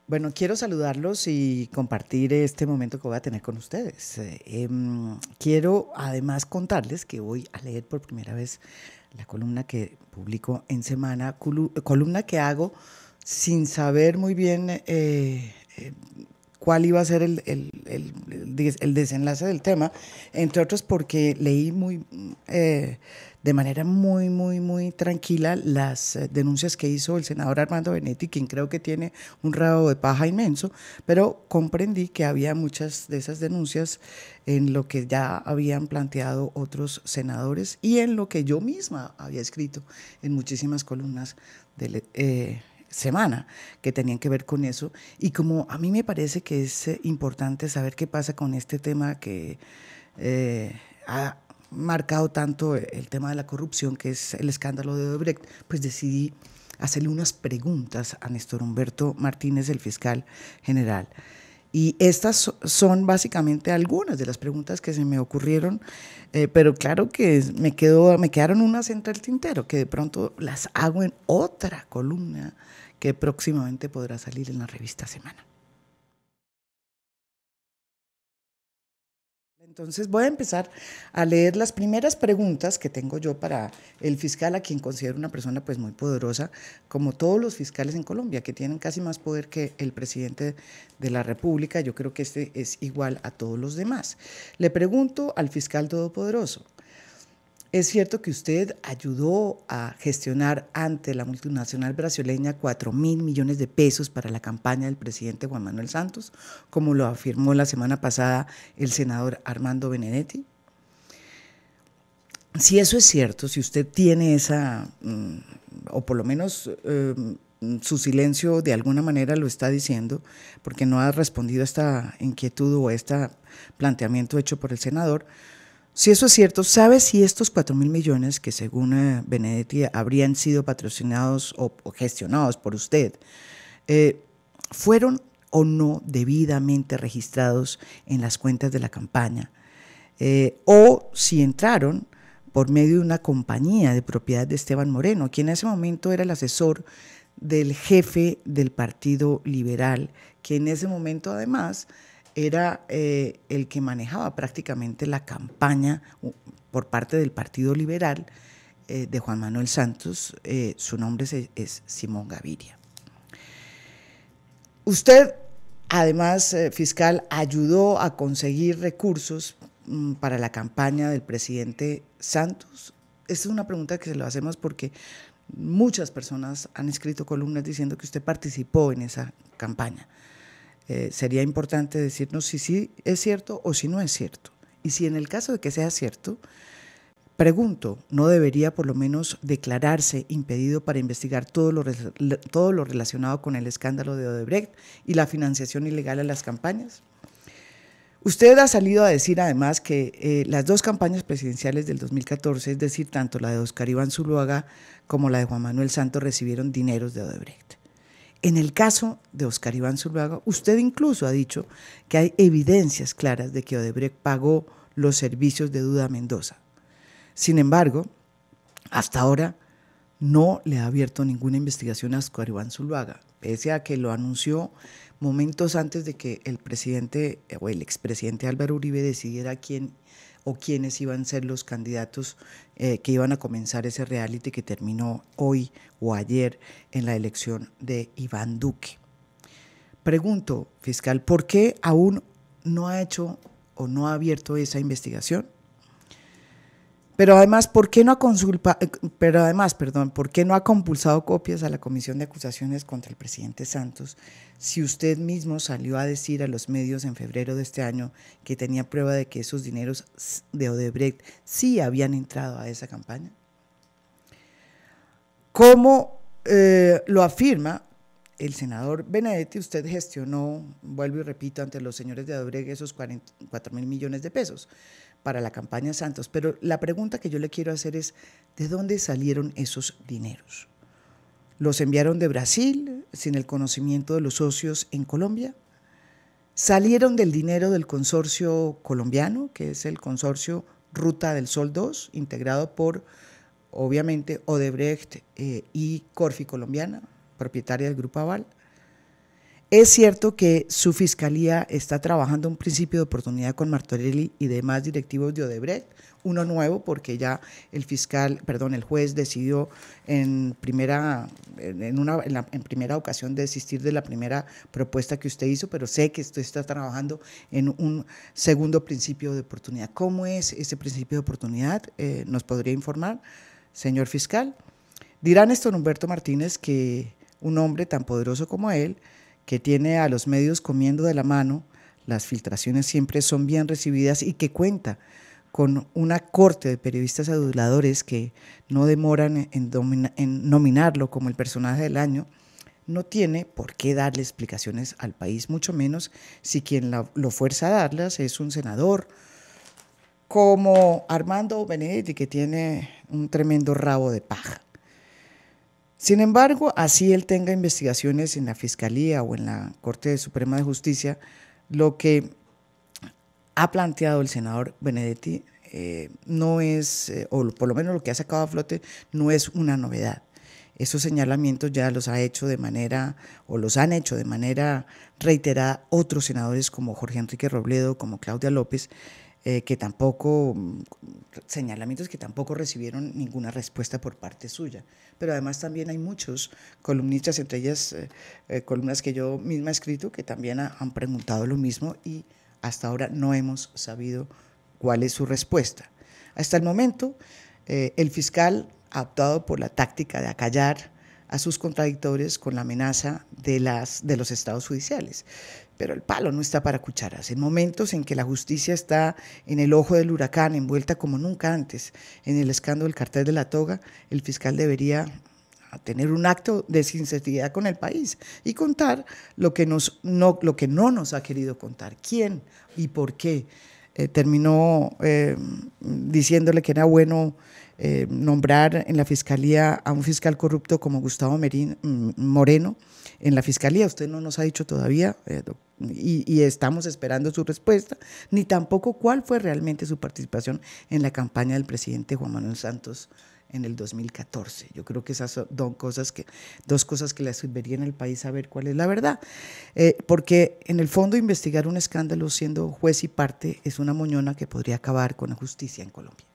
Bueno, quiero saludarlos y compartir este momento que voy a tener con ustedes. Quiero además contarles que voy a leer por primera vez la columna que publico en semana, columna que hago sin saber muy bien cuál iba a ser el desenlace del tema, entre otros porque leí de manera muy tranquila las denuncias que hizo el senador Armando Benetti, quien creo que tiene un rabo de paja inmenso, pero comprendí que había muchas de esas denuncias en lo que ya habían planteado otros senadores y en lo que yo misma había escrito en muchísimas columnas de semana que tenían que ver con eso. Y como a mí me parece que es importante saber qué pasa con este tema que ha marcado tanto el tema de la corrupción, que es el escándalo de Odebrecht, pues decidí hacerle unas preguntas a Néstor Humberto Martínez, el fiscal general. Y estas son básicamente algunas de las preguntas que se me ocurrieron, pero claro que me quedaron unas entre el tintero, que de pronto las hago en otra columna que próximamente podrá salir en la revista Semana. Entonces voy a empezar a leer las primeras preguntas que tengo yo para el fiscal, a quien considero una persona pues muy poderosa, como todos los fiscales en Colombia, que tienen casi más poder que el presidente de la República. Yo creo que este es igual a todos los demás. Le pregunto al fiscal todopoderoso: ¿es cierto que usted ayudó a gestionar ante la multinacional brasileña 4.000 millones de pesos para la campaña del presidente Juan Manuel Santos, como lo afirmó la semana pasada el senador Armando Benedetti? Si eso es cierto, si usted tiene esa, o por lo menos su silencio de alguna manera lo está diciendo, porque no ha respondido a esta inquietud o a este planteamiento hecho por el senador. Si eso es cierto, ¿sabe si estos 4.000 millones que según Benedetti habrían sido patrocinados o gestionados por usted, eh, fueron o no debidamente registrados en las cuentas de la campaña? O si entraron por medio de una compañía de propiedad de Esteban Moreno, quien en ese momento era el asesor del jefe del Partido Liberal, que en ese momento además era el que manejaba prácticamente la campaña por parte del Partido Liberal de Juan Manuel Santos. Su nombre es Simón Gaviria. Usted, además, fiscal, ayudó a conseguir recursos para la campaña del presidente Santos. Esta es una pregunta que se lo hacemos porque muchas personas han escrito columnas diciendo que usted participó en esa campaña. Sería importante decirnos si sí es cierto o si no es cierto. Y si en el caso de que sea cierto, pregunto, ¿no debería por lo menos declararse impedido para investigar todo lo relacionado con el escándalo de Odebrecht y la financiación ilegal a las campañas? Usted ha salido a decir además que las dos campañas presidenciales del 2014, es decir, tanto la de Óscar Iván Zuluaga como la de Juan Manuel Santos, recibieron dineros de Odebrecht. En el caso de Óscar Iván Zuluaga, usted incluso ha dicho que hay evidencias claras de que Odebrecht pagó los servicios de Duda Mendoza. Sin embargo, hasta ahora no le ha abierto ninguna investigación a Óscar Iván Zuluaga, pese a que lo anunció momentos antes de que el presidente o el expresidente Álvaro Uribe decidiera quién o quiénes iban a ser los candidatos que iban a comenzar ese reality que terminó hoy o ayer en la elección de Iván Duque. Pregunto, fiscal, ¿por qué aún no ha hecho o no ha abierto esa investigación? Pero además, ¿por qué no ha compulsado copias a la Comisión de Acusaciones contra el presidente Santos si usted mismo salió a decir a los medios en febrero de este año que tenía prueba de que esos dineros de Odebrecht sí habían entrado a esa campaña? ¿Cómo lo afirma el senador Benedetti? Usted gestionó, vuelvo y repito, ante los señores de Odebrecht esos 4.000 millones de pesos para la campaña Santos, pero la pregunta que yo le quiero hacer es, ¿de dónde salieron esos dineros? ¿Los enviaron de Brasil sin el conocimiento de los socios en Colombia? ¿Salieron del dinero del consorcio colombiano, que es el consorcio Ruta del Sol 2, integrado por, obviamente, Odebrecht y Corfi Colombiana, propietaria del Grupo Aval? Es cierto que su fiscalía está trabajando un principio de oportunidad con Martorelli y demás directivos de Odebrecht, uno nuevo porque ya el juez decidió en primera ocasión desistir de la primera propuesta que usted hizo, pero sé que usted está trabajando en un segundo principio de oportunidad. ¿Cómo es ese principio de oportunidad? ¿Nos podría informar, señor fiscal? Dirá Néstor Humberto Martínez que un hombre tan poderoso como él, que tiene a los medios comiendo de la mano, las filtraciones siempre son bien recibidas y que cuenta con una corte de periodistas aduladores que no demoran en nominarlo como el personaje del año, no tiene por qué darle explicaciones al país, mucho menos si quien lo fuerza a darlas es un senador como Armando Benedetti, que tiene un tremendo rabo de paja. Sin embargo, así él tenga investigaciones en la Fiscalía o en la Corte Suprema de Justicia, lo que ha planteado el senador Benedetti no es, o por lo menos lo que ha sacado a flote, no es una novedad. Esos señalamientos ya los ha hecho de manera, o los han hecho de manera reiterada otros senadores como Jorge Enrique Robledo, como Claudia López, señalamientos que tampoco recibieron ninguna respuesta por parte suya. Pero además también hay muchos columnistas, entre ellas columnas que yo misma he escrito, que también han preguntado lo mismo y hasta ahora no hemos sabido cuál es su respuesta. Hasta el momento, el fiscal ha optado por la táctica de acallar a sus contradictores con la amenaza de los estados judiciales. Pero el palo no está para cucharas. En momentos en que la justicia está en el ojo del huracán, envuelta como nunca antes en el escándalo del cartel de la toga, el fiscal debería tener un acto de sinceridad con el país y contar lo que no nos ha querido contar. ¿Quién y por qué? Terminó diciéndole que era bueno nombrar en la fiscalía a un fiscal corrupto como Gustavo Moreno en la fiscalía. Usted no nos ha dicho todavía y estamos esperando su respuesta, ni tampoco cuál fue realmente su participación en la campaña del presidente Juan Manuel Santos en el 2014. Yo creo que esas son dos cosas que le servirían al país saber cuál es la verdad, porque en el fondo investigar un escándalo siendo juez y parte es una moñona que podría acabar con la justicia en Colombia.